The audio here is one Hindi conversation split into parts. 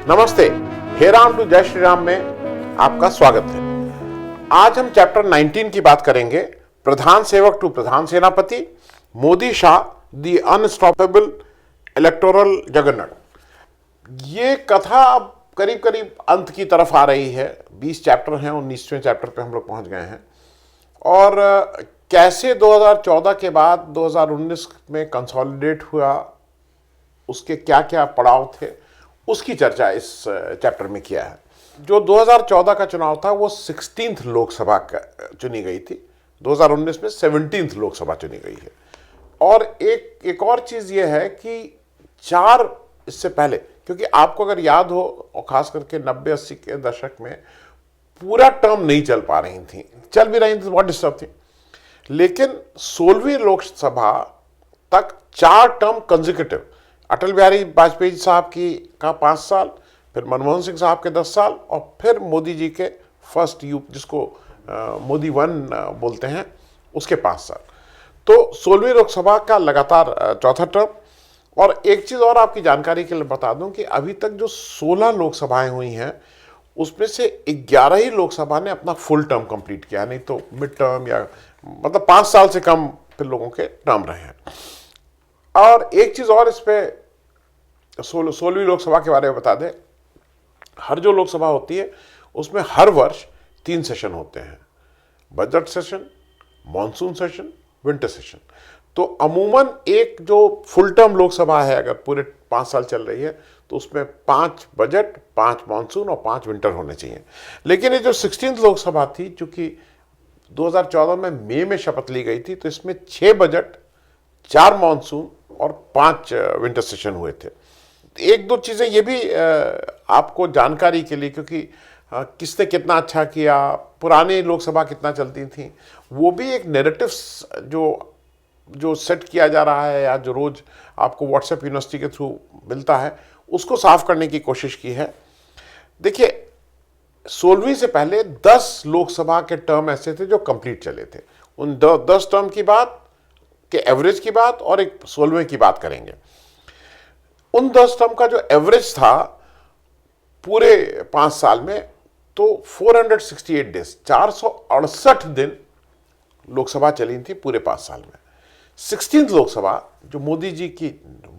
नमस्ते, हे राम टू जय श्री राम में आपका स्वागत है। आज हम चैप्टर 19 की बात करेंगे। प्रधान सेवक टू प्रधान सेनापति, मोदी शाह दी अनस्टॉपेबल इलेक्टोरल जगन्नट। ये कथा अब करीब करीब अंत की तरफ आ रही है। 20 चैप्टर हैं, 19वें चैप्टर पे हम लोग पहुंच गए हैं। और कैसे 2014 के बाद 2019 में कंसोलिडेट हुआ, उसके क्या क्या पड़ाव थे, उसकी चर्चा इस चैप्टर में किया है। जो 2014 का चुनाव था वो 16th लोकसभा चुनी गई थी। 2019 में 17th लोकसभा चुनी गई है। और एक और चीज ये है कि इससे पहले, क्योंकि आपको अगर याद हो, और खास करके 90-80 के दशक में पूरा टर्म नहीं चल पा रही थी, चल भी रही थी तो बहुत डिस्टर्ब थी। लेकिन 16वीं लोकसभा तक 4 टर्म कंसेक्यूटिव, अटल बिहारी वाजपेयी साहब की का 5 साल, फिर मनमोहन सिंह साहब के 10 साल, और फिर मोदी जी के फर्स्ट जिसको मोदी 1 बोलते हैं, उसके 5 साल। तो 16वीं लोकसभा का लगातार चौथा टर्म। और एक चीज और आपकी जानकारी के लिए बता दूं कि अभी तक जो 16 लोकसभाएं हुई हैं, उसमें से 11 ही लोकसभा ने अपना फुल टर्म कंप्लीट किया, नहीं तो मिड टर्म या मतलब 5 साल से कम फिर लोगों के टर्म रहे हैं। और एक चीज और इस पे 16वीं लोकसभा के बारे में बता दें। हर जो लोकसभा होती है उसमें हर वर्ष 3 सेशन होते हैं: budget session, monsoon session, winter session. तो अमूमन एक जो फुल टर्म लोकसभा है, अगर पूरे 5 साल चल रही है, तो उसमें 5 बजट, 5 मॉनसून और 5 विंटर होने चाहिए। लेकिन ये जो 16th लोकसभा थी, चूंकि 2014 में मई में शपथ ली गई थी, तो इसमें 6 बजट, 4 मॉनसून और 5 विंटर सेशन हुए थे। एक दो चीजें ये भी आपको जानकारी के लिए, क्योंकि किसने कितना अच्छा किया, पुरानी लोकसभा कितना चलती थी, वो भी एक नैरेटिव्स जो सेट किया जा रहा है, या जो रोज आपको व्हाट्सएप यूनिवर्सिटी के थ्रू मिलता है, उसको साफ करने की कोशिश की है। देखिए, 16वीं से पहले 10 लोकसभा के टर्म ऐसे थे जो कंप्लीट चले थे। उन 10 टर्म की बात के एवरेज की बात और एक 16वें की बात करेंगे। उन 10 टर्म का जो एवरेज था पूरे 5 साल में, तो 468 डेज, 468 दिन लोकसभा चली थी पूरे 5 साल में। 16th लोकसभा जो मोदी जी की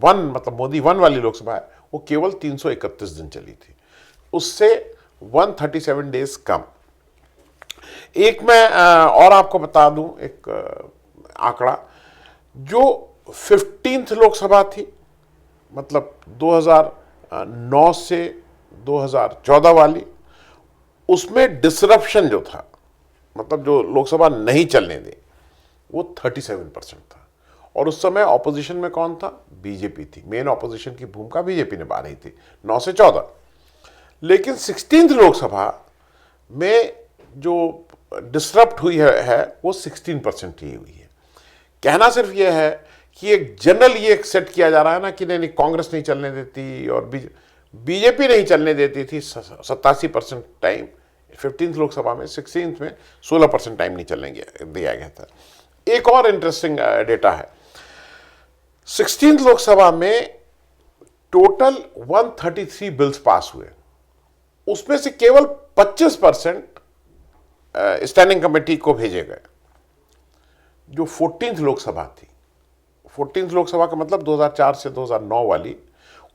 मतलब मोदी 1 वाली लोकसभा है, वो केवल 331 दिन चली थी, उससे 137 डेज कम। एक मैं और आपको बता दूं एक आंकड़ा, जो 15th लोकसभा थी, मतलब 2009 से 2014 वाली, उसमें डिसरप्शन जो था, मतलब जो लोकसभा नहीं चलने दी, वो 37% था। और उस समय ऑपोजिशन में कौन था? बीजेपी थी। मेन ऑपोजिशन की भूमिका बीजेपी ने बा रही थी 9 से 14। लेकिन 16th लोकसभा में जो डिसरप्ट हुई है वो 16% ही हुई है। कहना सिर्फ ये है कि एक जनरल ये सेट किया जा रहा है ना कि नहीं, कांग्रेस नहीं चलने देती और बीजेपी नहीं चलने देती थी 87% टाइम 15th लोकसभा में। 16th में 16% टाइम नहीं चलने दिया गया था। एक और इंटरेस्टिंग डेटा है, 16th लोकसभा में टोटल 133 बिल्स पास हुए, उसमें से केवल 25% स्टैंडिंग कमेटी को भेजे गए। जो 14th लोकसभा थी, 14th लोकसभा का मतलब 2004 से 2009 वाली,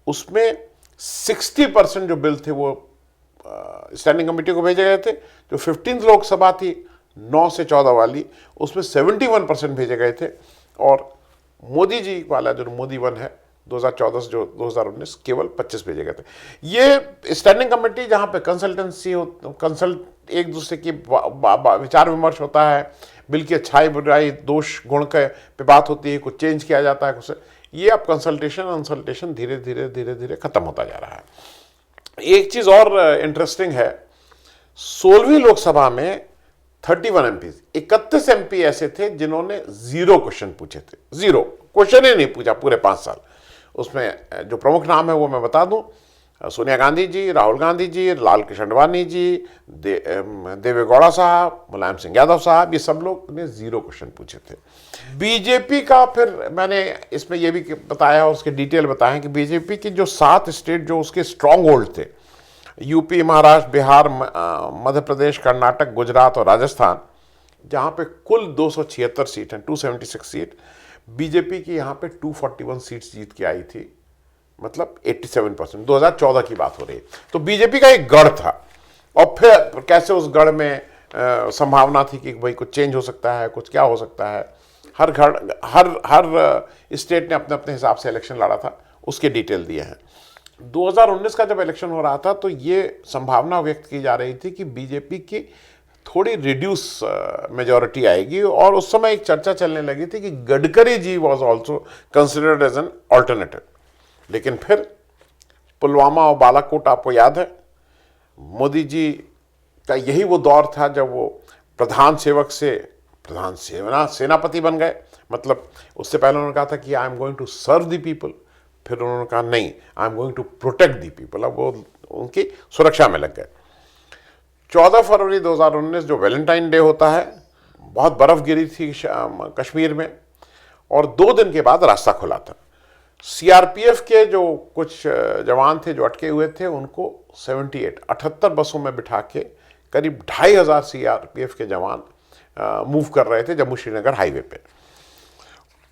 उसमें 60% जो बिल थे वो स्टैंडिंग कमेटी को भेजे गए थे। जो 15th लोकसभा थी 9 से 14 वाली, उसमें 71% भेजे गए थे। और मोदी जी वाला जो मोदी 1 है 2014 से जो 2019, केवल 25 भेजे गए थे। ये स्टैंडिंग कमेटी जहां पे एक दूसरे की विचार विमर्श होता है, बिल की अच्छाई बुराई दोष गुण के पे बात होती है, कुछ चेंज किया जाता है, कुछ, ये अब कंसल्टेशन धीरे धीरे खत्म होता जा रहा है। एक चीज और इंटरेस्टिंग है, 16वीं लोकसभा में 31 एमपी, 31 एमपी ऐसे थे जिन्होंने 0 क्वेश्चन पूछे थे। 0 क्वेश्चन ही नहीं पूछा पूरे 5 साल। उसमें जो प्रमुख नाम है वो मैं बता दूं: सोनिया गांधी जी, राहुल गांधी जी, लाल कृष्ण आडवाणी जी, देवेगौड़ा साहब, मुलायम सिंह यादव साहब, ये सब लोग ने 0 क्वेश्चन पूछे थे। बीजेपी का फिर मैंने इसमें यह भी बताया और उसके डिटेल बताया कि बीजेपी की जो 7 स्टेट जो उसके स्ट्रांग होल्ड थे, यूपी, महाराष्ट्र, बिहार, मध्य प्रदेश, कर्नाटक, गुजरात और राजस्थान, जहाँ पे कुल 276 सीट हैं, 276 सीट, बीजेपी की यहाँ पे 241 सीट्स जीत के आई थी, मतलब 87%। 2014 की बात हो रही है। तो बीजेपी का एक गढ़ था, और फिर कैसे उस गढ़ में संभावना थी कि भाई कुछ चेंज हो सकता है, कुछ क्या हो सकता है। हर स्टेट ने अपने अपने हिसाब से इलेक्शन लड़ा था, उसके डिटेल दिए हैं। 2019 का जब इलेक्शन हो रहा था तो ये संभावना व्यक्त की जा रही थी कि बीजेपी की थोड़ी रिड्यूस मेजॉरिटी आएगी, और उस समय एक चर्चा चलने लगी थी कि Gadkari ji was also considered as an alternative. लेकिन फिर पुलवामा और बालाकोट आपको याद है, मोदी जी का यही वो दौर था जब वो प्रधान सेवक से प्रधान सेनापति बन गए। मतलब उससे पहले उन्होंने कहा था कि I am going to serve the people, फिर उन्होंने कहा नहीं, I am going to protect the people. अब वो उनकी सुरक्षा में लग गए। 14 फरवरी 2019 जो वैलेंटाइन डे होता है, बहुत बर्फ गिरी थी कश्मीर में, और 2 दिन के बाद रास्ता खुला था। सीआरपीएफ के जो कुछ जवान थे जो अटके हुए थे, उनको 78 बसों में बिठा के करीब 2500 सीआरपीएफ के जवान मूव कर रहे थे जम्मू श्रीनगर हाईवे पे।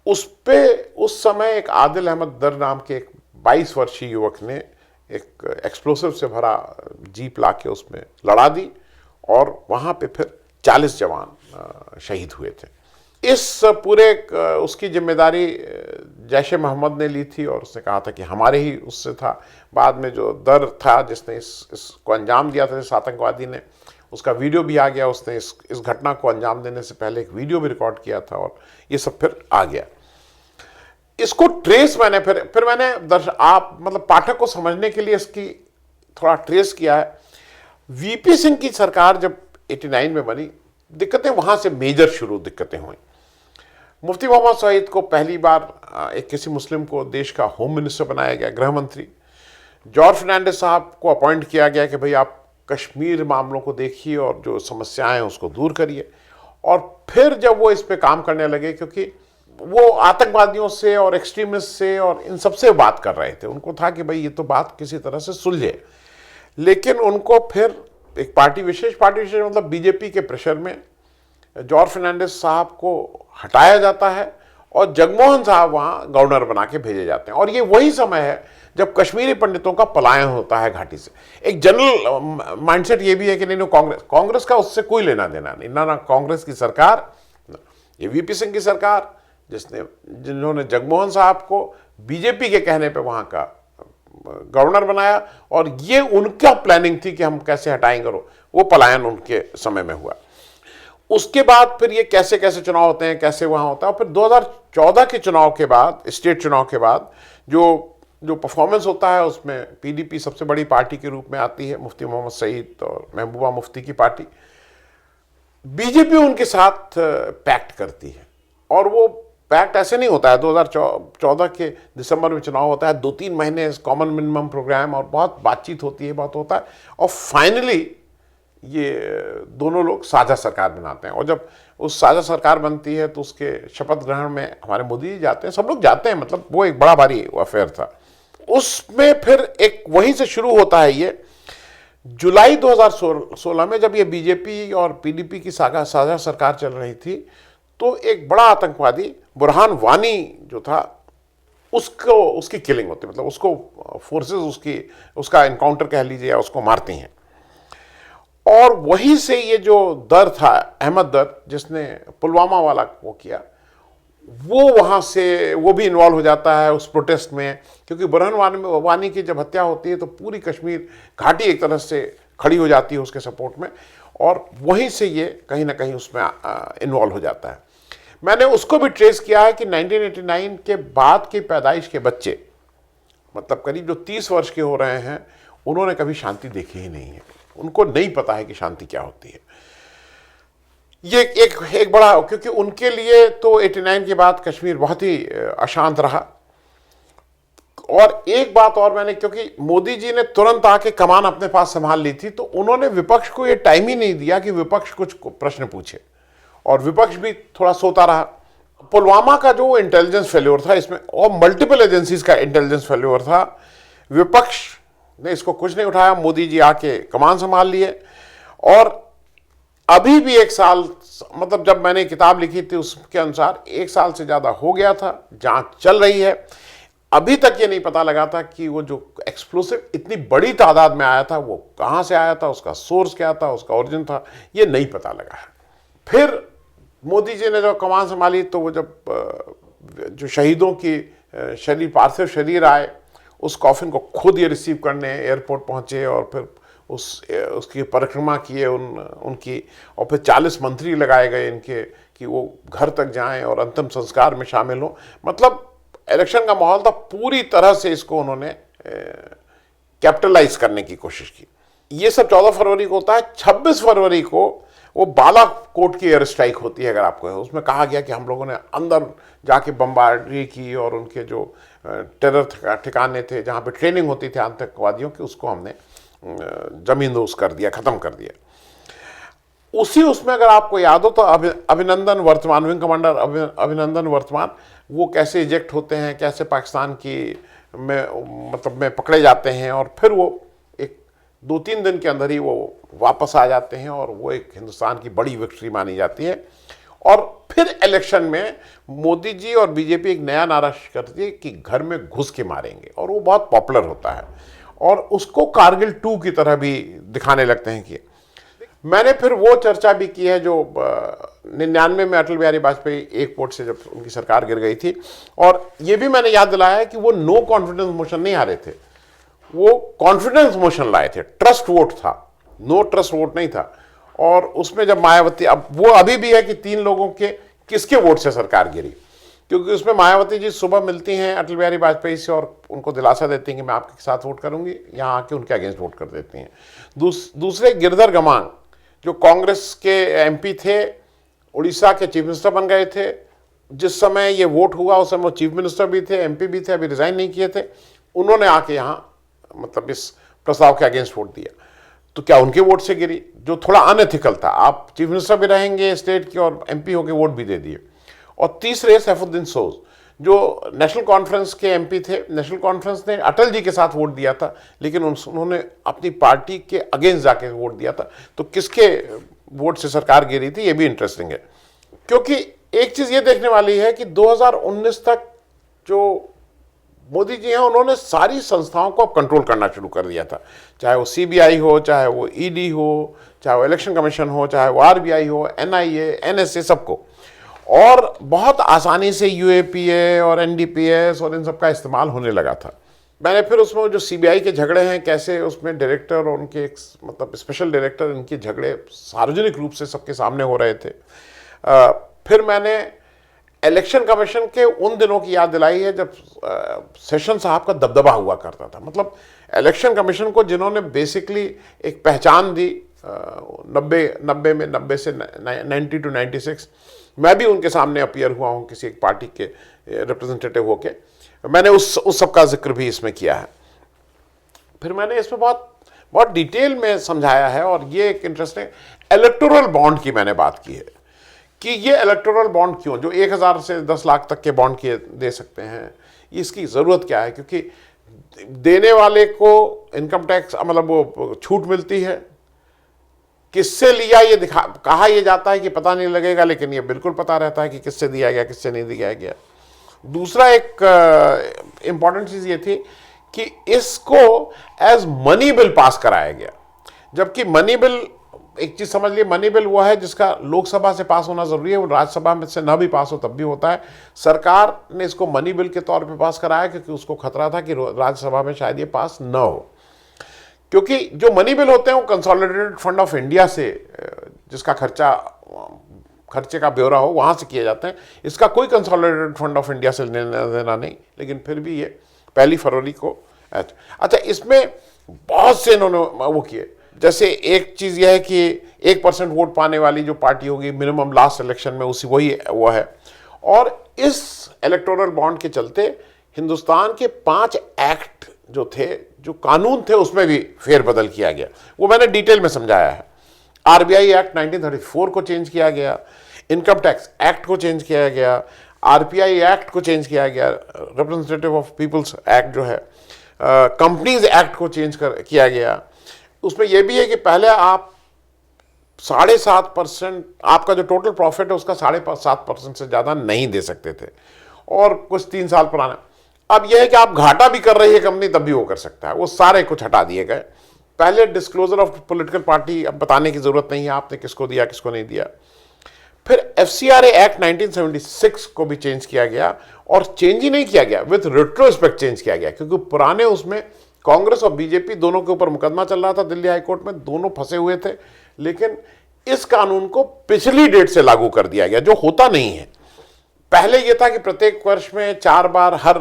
उस समय एक आदिल अहमद दर नाम के एक 22 वर्षीय युवक ने एक एक्सप्लोसिव से भरा जीप लाके उसमें लड़ा दी, और वहाँ पे फिर 40 जवान शहीद हुए थे। इस पूरे उसकी जिम्मेदारी जैश-ए मोहम्मद ने ली थी, और उसने कहा था कि हमारे ही उससे था। बाद में जो दर था जिसने इसको अंजाम दिया था, इस आतंकवादी ने, उसका वीडियो भी आ गया। उसने इस घटना को अंजाम देने से पहले एक वीडियो भी रिकॉर्ड किया था, और ये सब फिर आ गया। इसको ट्रेस मैंने फिर मैंने आप मतलब पाठक को समझने के लिए इसकी थोड़ा ट्रेस किया है। वीपी सिंह की सरकार जब 89 में बनी, दिक्कतें वहां से मेजर शुरू दिक्कतें हुई। मुफ्ती मोहम्मद सईद को पहली बार एक किसी मुस्लिम को देश का होम मिनिस्टर बनाया गया, गृह मंत्री। जॉर्ज फर्नांडिस साहब को अपॉइंट किया गया कि भाई आप कश्मीर मामलों को देखिए और जो समस्याएं हैं उसको दूर करिए। और फिर जब वो इस पे काम करने लगे, क्योंकि वो आतंकवादियों से और एक्सट्रीमिस्ट से और इन सबसे बात कर रहे थे, उनको था कि भाई ये तो बात किसी तरह से सुलझे। लेकिन उनको फिर एक पार्टी विशेष मतलब बीजेपी के प्रेशर में जॉर्ज फर्नांडिस साहब को हटाया जाता है, और जगमोहन साहब वहाँ गवर्नर बना के भेजे जाते हैं। और ये वही समय है जब कश्मीरी पंडितों का पलायन होता है घाटी से। एक जनरल माइंडसेट ये भी है कि नहीं, कांग्रेस का उससे कोई लेना देना नहीं, ना कांग्रेस की सरकार, ये वीपी सिंह की सरकार जिन्होंने जगमोहन साहब को बीजेपी के कहने पे वहाँ का गवर्नर बनाया, और ये उनका प्लानिंग थी कि हम कैसे हटाएंगे, वो पलायन उनके समय में हुआ। उसके बाद फिर ये कैसे कैसे चुनाव होते हैं, कैसे वहाँ होता है। और फिर 2014 के चुनाव के बाद, स्टेट चुनाव के बाद जो परफॉर्मेंस होता है, उसमें पीडीपी सबसे बड़ी पार्टी के रूप में आती है, मुफ्ती मोहम्मद सईद और महबूबा मुफ्ती की पार्टी। बीजेपी उनके साथ पैक्ट करती है, और वो पैक्ट ऐसे नहीं होता है। 2014 के दिसंबर में चुनाव होता है, 2-3 महीने कॉमन मिनिमम प्रोग्राम और बहुत बातचीत होती है, बहुत होता है, और फाइनली ये दोनों लोग साझा सरकार बनाते हैं। और जब उस साझा सरकार बनती है तो उसके शपथ ग्रहण में हमारे मोदी जी जाते हैं, सब लोग जाते हैं, मतलब वो एक बड़ा भारी अफेयर था। उसमें फिर एक वहीं से शुरू होता है ये। जुलाई 2016 में जब ये बीजेपी और पीडीपी की साझा सरकार चल रही थी, तो एक बड़ा आतंकवादी बुरहान वानी जो था, उसकी किलिंग होती है, मतलब उसको फोर्सेस उसका इनकाउंटर कह लीजिए, या उसको मारती हैं। और वहीं से ये जो दर था, अहमद दर, जिसने पुलवामा वाला वो किया, वो वहाँ से वो भी इन्वॉल्व हो जाता है उस प्रोटेस्ट में। क्योंकि बुरहान वानी की जब हत्या होती है तो पूरी कश्मीर घाटी एक तरह से खड़ी हो जाती है उसके सपोर्ट में, और वहीं से ये कहीं ना कहीं उसमें इन्वॉल्व हो जाता है। मैंने उसको भी ट्रेस किया है कि 1989 के बाद की पैदाइश के बच्चे, मतलब करीब जो 30 वर्ष के हो रहे हैं, उन्होंने कभी शांति देखी ही नहीं है। उनको नहीं पता है कि शांति क्या होती है। ये एक बड़ा, क्योंकि उनके लिए तो 89 के बाद कश्मीर बहुत ही अशांत रहा। और एक बात और मैंने, क्योंकि मोदी जी ने तुरंत आके कमान अपने पास संभाल ली थी, तो उन्होंने विपक्ष को ये टाइम ही नहीं दिया कि विपक्ष कुछ प्रश्न पूछे, और विपक्ष भी थोड़ा सोता रहा। पुलवामा का जो इंटेलिजेंस फेल्योर था इसमें, और मल्टीपल एजेंसीज का इंटेलिजेंस फेल्योर था, विपक्ष ने इसको कुछ नहीं उठाया। मोदी जी आके कमान संभाल लिए और अभी भी 1 साल, मतलब जब मैंने किताब लिखी थी उसके अनुसार 1 साल से ज़्यादा हो गया था, जांच चल रही है। अभी तक ये नहीं पता लगा था कि वो जो एक्सप्लोसिव इतनी बड़ी तादाद में आया था वो कहाँ से आया था, उसका सोर्स क्या था, उसका ओरिजिन था, ये नहीं पता लगा है। फिर मोदी जी ने जब कमान संभाली तो वो जब जो शहीदों की शरीर, पार्थिव शरीर आए, उस कॉफिन को खुद ये रिसीव करने एयरपोर्ट पहुंचे और फिर उसकी परिक्रमा किए उनकी, और फिर 40 मंत्री लगाए गए इनके कि वो घर तक जाएं और अंतिम संस्कार में शामिल हों। मतलब इलेक्शन का माहौल था, पूरी तरह से इसको उन्होंने कैपिटलाइज करने की कोशिश की। ये सब 14 फरवरी को होता है। 26 फरवरी को वो बालाकोट की एयर स्ट्राइक होती है, अगर आपको है। उसमें कहा गया कि हम लोगों ने अंदर जाके बमबारी की और उनके जो टेरर ठिकाने थे जहाँ पे ट्रेनिंग होती थी आतंकवादियों की, उसको हमने जमींदोज कर दिया, ख़त्म कर दिया। उसी उसमें अगर आपको याद हो तो अभिनंदन वर्तमान, विंग कमांडर अभिनंदन वर्तमान, वो कैसे इजेक्ट होते हैं, कैसे पाकिस्तान की में पकड़े जाते हैं और फिर वो एक 2-3 दिन के अंदर ही वो वापस आ जाते हैं और वो एक हिंदुस्तान की बड़ी विक्ट्री मानी जाती है। और फिर इलेक्शन में मोदी जी और बीजेपी एक नया नारा करती है कि घर में घुस के मारेंगे, और वो बहुत पॉपुलर होता है और उसको कारगिल 2 की तरह भी दिखाने लगते हैं कि मैंने फिर वो चर्चा भी की है जो 99 में अटल बिहारी वाजपेयी एक वोट से जब उनकी सरकार गिर गई थी, और ये भी मैंने याद दिलाया है कि वो नो कॉन्फिडेंस मोशन नहीं हारे थे, वो कॉन्फिडेंस मोशन लाए थे, ट्रस्ट वोट था, नो ट्रस्ट वोट नहीं था। और उसमें जब मायावती, अब वो अभी भी है कि 3 लोगों के किसके वोट से सरकार गिरी, क्योंकि उसमें मायावती जी सुबह मिलती हैं अटल बिहारी वाजपेयी से और उनको दिलासा देती हैं कि मैं आपके साथ वोट करूंगी, यहाँ आके उनके अगेंस्ट वोट कर देती हैं। दूसरे गिरधर गमांग जो कांग्रेस के एमपी थे, उड़ीसा के चीफ मिनिस्टर बन गए थे, जिस समय ये वोट हुआ उस समय वो चीफ मिनिस्टर भी थे, एमपी भी थे, अभी रिजाइन नहीं किए थे, उन्होंने आके यहाँ मतलब इस प्रस्ताव के अगेंस्ट वोट दिया। तो क्या उनके वोट से गिरी, जो थोड़ा अनएथिकल था, आप चीफ मिनिस्टर भी रहेंगे स्टेट के और एमपी होके वोट भी दे दिए। और तीसरे सैफुद्दीन सोज जो नेशनल कॉन्फ्रेंस के एमपी थे, नेशनल कॉन्फ्रेंस ने अटल जी के साथ वोट दिया था, लेकिन उन्होंने अपनी पार्टी के अगेंस्ट जाके वोट दिया था। तो किसके वोट से सरकार गिरी थी, ये भी इंटरेस्टिंग है, क्योंकि एक चीज ये देखने वाली है कि 2019 तक जो मोदी जी हैं उन्होंने सारी संस्थाओं को अब कंट्रोल करना शुरू कर दिया था, चाहे वो सीबीआई हो, चाहे वो ईडी हो, चाहे वो इलेक्शन कमीशन हो, चाहे वो आरबीआई हो, एनआईए, एनएसए, सबको। और बहुत आसानी से यूएपीए और एनडीपीएस और इन सब का इस्तेमाल होने लगा था। मैंने फिर उसमें जो सीबीआई के झगड़े हैं, कैसे उसमें डायरेक्टर और उनके मतलब स्पेशल डायरेक्टर, इनके झगड़े सार्वजनिक रूप से सबके सामने हो रहे थे। फिर मैंने इलेक्शन कमीशन के उन दिनों की याद दिलाई है जब सेशन साहब का दबदबा हुआ करता था। मतलब इलेक्शन कमीशन को जिन्होंने बेसिकली एक पहचान दी 90 से 90 to 96, मैं भी उनके सामने अपीयर हुआ हूँ किसी एक पार्टी के रिप्रेजेंटेटिव होके, मैंने उस सब का जिक्र भी इसमें किया है। फिर मैंने इसमें बहुत डिटेल में समझाया है, और ये एक इंटरेस्टिंग इलेक्टोरल बॉन्ड की मैंने बात की है कि ये इलेक्टोरल बॉन्ड क्यों, जो 1000 से 10 लाख तक के बॉन्ड किए दे सकते हैं, इसकी ज़रूरत क्या है। क्योंकि देने वाले को इनकम टैक्स मतलब वो छूट मिलती है, किससे लिया ये कहा यह जाता है कि पता नहीं लगेगा, लेकिन ये बिल्कुल पता रहता है कि किससे दिया गया, किससे नहीं दिया गया। दूसरा एक इंपॉर्टेंट चीज़ ये थी कि इसको एज मनी बिल पास कराया गया, जबकि मनी बिल, एक चीज समझ लिए, मनी बिल वो है जिसका लोकसभा से पास होना जरूरी है, वो राज्यसभा में से ना भी पास हो तब भी होता है। सरकार ने इसको मनी बिल के तौर पे पास कराया क्योंकि उसको खतरा था कि राज्यसभा में शायद ये पास न हो, क्योंकि जो मनी बिल होते हैं वो कंसोलिडेटेड फंड ऑफ इंडिया से, जिसका खर्चे का ब्यौरा हो, वहां से किए जाते हैं। इसका कोई कंसोलिडेटेड फंड ऑफ इंडिया से लेना देना नहीं, लेकिन फिर भी ये 1 फरवरी को। अच्छा, इसमें बहुत से इन्होंने वो किए, जैसे एक चीज यह है कि 1% वोट पाने वाली जो पार्टी होगी मिनिमम लास्ट इलेक्शन में वही वो है। और इस इलेक्टोरल बॉन्ड के चलते हिंदुस्तान के 5 एक्ट जो थे, जो कानून थे, उसमें भी फेरबदल किया गया, वो मैंने डिटेल में समझाया है। आरबीआई एक्ट 1934 को चेंज किया गया, इनकम टैक्स एक्ट को चेंज किया गया, आरपीआई एक्ट को चेंज किया गया, रिप्रेजेंटेटिव ऑफ पीपल्स एक्ट जो है, कंपनीज एक्ट को चेंज किया गया। उसमें यह भी है कि पहले आप 7.5% आपका जो टोटल प्रॉफिट है उसका 7.5% से ज़्यादा नहीं दे सकते थे, और कुछ 3 साल पुराना। अब यह है कि आप घाटा भी कर रही है कंपनी तब भी वो कर सकता है, वो सारे कुछ हटा दिए गए। पहले डिस्क्लोजर ऑफ पॉलिटिकल पार्टी अब बताने की जरूरत नहीं है आपने किसको दिया किसको नहीं दिया। फिर FCRA एक्ट 1976 को भी चेंज किया गया, और चेंज ही नहीं किया गया, विथ रेट्रोस्पेक्ट चेंज किया गया, क्योंकि पुराने उसमें कांग्रेस और बीजेपी दोनों के ऊपर मुकदमा चल रहा था दिल्ली हाईकोर्ट में, दोनों फंसे हुए थे। लेकिन इस कानून को पिछली डेट से लागू कर दिया गया, जो होता नहीं है। पहले यह था कि प्रत्येक वर्ष में 4 बार हर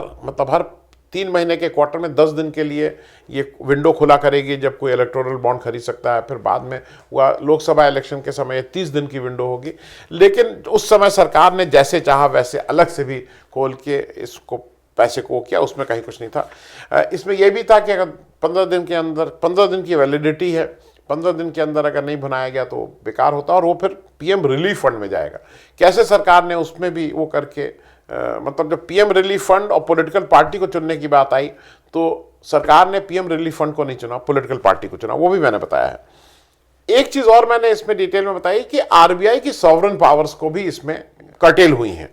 3 महीने के क्वार्टर में 10 दिन के लिए ये विंडो खुला करेगी जब कोई इलेक्टोरल बॉन्ड खरीद सकता है। फिर बाद में वह लोकसभा इलेक्शन के समय 30 दिन की विंडो होगी। लेकिन उस समय सरकार ने जैसे चाहा वैसे अलग से भी खोल के इसको पैसे को किया, उसमें कहीं कुछ नहीं था। इसमें यह भी था कि अगर 15 दिन के अंदर 15 दिन की वैलिडिटी है, 15 दिन के अंदर अगर नहीं बनाया गया तो बेकार होता, और वो फिर PM रिलीफ फंड में जाएगा। कैसे सरकार ने उसमें भी वो करके जब PM रिलीफ फंड और पॉलिटिकल पार्टी को चुनने की बात आई तो सरकार ने PM रिलीफ फंड को नहीं चुना, पॉलिटिकल पार्टी को चुना, वो भी मैंने बताया है। एक चीज और मैंने इसमें डिटेल में बताई कि RBI की सॉवरेन पावर्स को भी इसमें कर्टेल हुई हैं।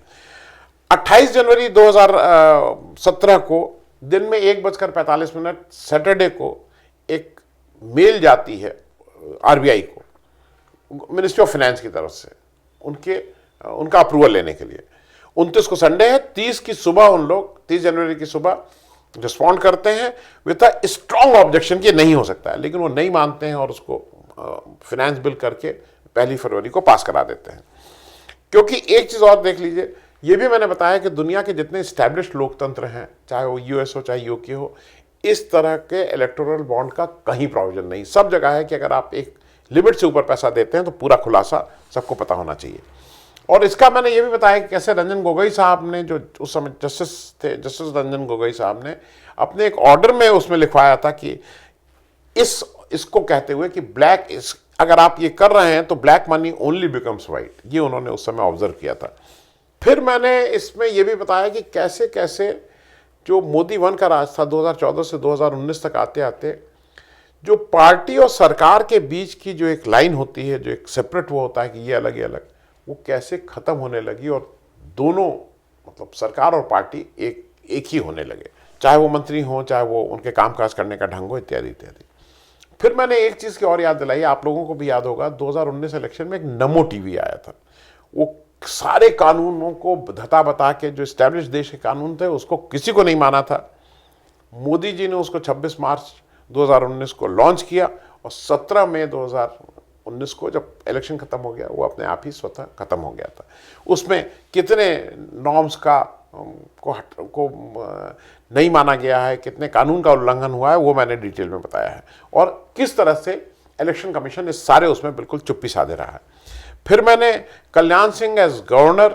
28 जनवरी 2017 को दिन में 1:45 सैटरडे को एक मेल जाती है RBI को मिनिस्ट्री ऑफ फाइनेंस की तरफ से उनका अप्रूवल लेने के लिए। 29 को संडे है, 30 की सुबह उन लोग 30 जनवरी की सुबह रिस्पॉन्ड करते हैं विद अ स्ट्रॉन्ग ऑब्जेक्शन कि नहीं हो सकता है, लेकिन वो नहीं मानते हैं और उसको फाइनेंस बिल करके 1 फरवरी को पास करा देते हैं। क्योंकि एक चीज और देख लीजिए, ये भी मैंने बताया कि दुनिया के जितने स्टैब्लिश्ड लोकतंत्र हैं, चाहे वो US हो चाहे UK हो, इस तरह के इलेक्टोरल बॉन्ड का कहीं प्रोविजन नहीं। सब जगह है कि अगर आप एक लिमिट से ऊपर पैसा देते हैं तो पूरा खुलासा सबको पता होना चाहिए। और इसका मैंने ये भी बताया कि कैसे रंजन गोगोई साहब ने, जो उस समय जस्टिस थे, जस्टिस रंजन गोगोई साहब ने अपने एक ऑर्डर में उसमें लिखवाया था कि इसको कहते हुए कि अगर आप ये कर रहे हैं तो black money only becomes white, ये उन्होंने उस समय ऑब्जर्व किया था। फिर मैंने इसमें यह भी बताया कि कैसे कैसे जो मोदी 1 का राज था 2014 से 2019 तक आते आते जो पार्टी और सरकार के बीच की जो एक लाइन होती है, जो एक सेपरेट वो होता है कि ये अलग ये अलग, वो कैसे खत्म होने लगी और दोनों सरकार और पार्टी एक ही होने लगे, चाहे वो मंत्री हो चाहे वो उनके कामकाज करने का ढंग हो इत्यादि इत्यादि। फिर मैंने एक चीज़ की और याद दिलाई, आप लोगों को भी याद होगा 2019 इलेक्शन में एक नमो टीवी आया था। वो सारे कानूनों को धता बता के, जो स्टैब्लिश देश के कानून थे उसको किसी को नहीं माना था, मोदी जी ने उसको 26 मार्च 2019 को लॉन्च किया और 17 मई 2019 को जब इलेक्शन खत्म हो गया वो अपने आप ही स्वतः खत्म हो गया था। उसमें कितने नॉर्म्स को नहीं माना गया है, कितने कानून का उल्लंघन हुआ है, वो मैंने डिटेल में बताया है, और किस तरह से इलेक्शन कमीशन इस सारे उसमें बिल्कुल चुप्पी साधे रहा है। फिर मैंने कल्याण सिंह एज गवर्नर,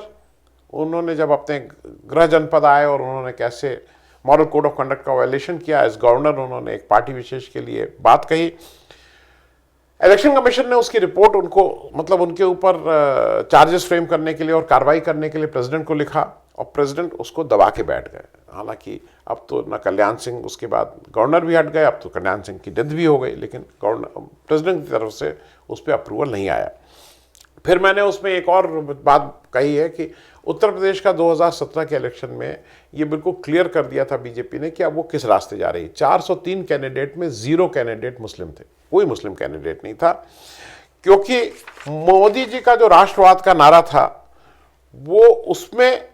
उन्होंने जब अपने गृह जनपद आए और उन्होंने कैसे मॉडल कोड ऑफ कंडक्ट का वायलेशन किया, एज गवर्नर उन्होंने एक पार्टी विशेष के लिए बात कही। इलेक्शन कमीशन ने उसकी रिपोर्ट उनको उनके ऊपर चार्जेस फ्रेम करने के लिए और कार्रवाई करने के लिए प्रेसिडेंट को लिखा और प्रेसिडेंट उसको दबा के बैठ गए। हालांकि अब तो ना कल्याण सिंह, उसके बाद गवर्नर भी हट गए, अब तो कल्याण सिंह की डेथ भी हो गई, लेकिन प्रेसिडेंट की तरफ से उस पर अप्रूवल नहीं आया। फिर मैंने उसमें एक और बात कही है कि उत्तर प्रदेश का 2017 के इलेक्शन में ये बिल्कुल क्लियर कर दिया था बीजेपी ने कि अब वो किस रास्ते जा रही है। 403 कैंडिडेट में 0 कैंडिडेट मुस्लिम थे, कोई मुस्लिम कैंडिडेट नहीं था, क्योंकि मोदी जी का जो राष्ट्रवाद का नारा था वो उसमें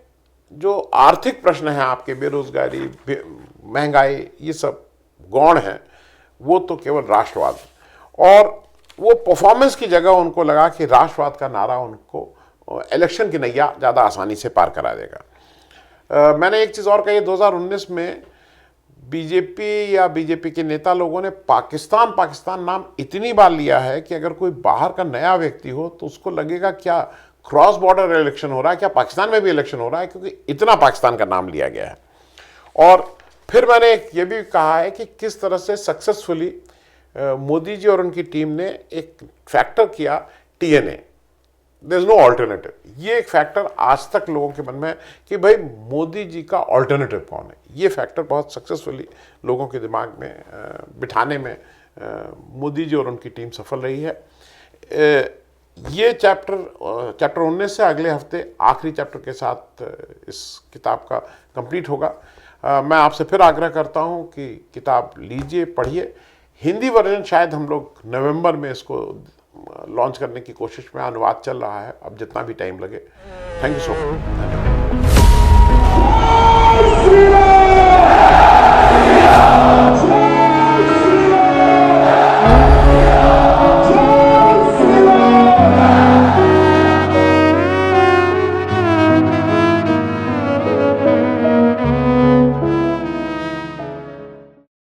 जो आर्थिक प्रश्न है आपके, बेरोजगारी, महंगाई, ये सब गौण है, वो तो केवल राष्ट्रवाद, और वो परफॉर्मेंस की जगह उनको लगा कि राष्ट्रवाद का नारा उनको इलेक्शन की नैया ज़्यादा आसानी से पार करा देगा। मैंने एक चीज़ और कही, 2019 में बीजेपी के नेता लोगों ने पाकिस्तान नाम इतनी बार लिया है कि अगर कोई बाहर का नया व्यक्ति हो तो उसको लगेगा क्या क्रॉस बॉर्डर इलेक्शन हो रहा है, क्या पाकिस्तान में भी इलेक्शन हो रहा है, क्योंकि इतना पाकिस्तान का नाम लिया गया है। और फिर मैंने ये भी कहा है कि किस तरह से सक्सेसफुली मोदी जी और उनकी टीम ने एक फैक्टर किया TNA, there is no alternative. ये एक फैक्टर आज तक लोगों के मन में है कि भाई मोदी जी का ऑल्टरनेटिव कौन है। ये फैक्टर बहुत सक्सेसफुली लोगों के दिमाग में बिठाने में मोदी जी और उनकी टीम सफल रही है। ये चैप्टर 19 से अगले हफ्ते आखिरी चैप्टर के साथ इस किताब का कंप्लीट होगा। मैं आपसे फिर आग्रह करता हूँ कि किताब लीजिए, पढ़िए। हिंदी वर्जन शायद हम लोग नवंबर में इसको लॉन्च करने की कोशिश में, अनुवाद चल रहा है, अब जितना भी टाइम लगे। Thank you so much.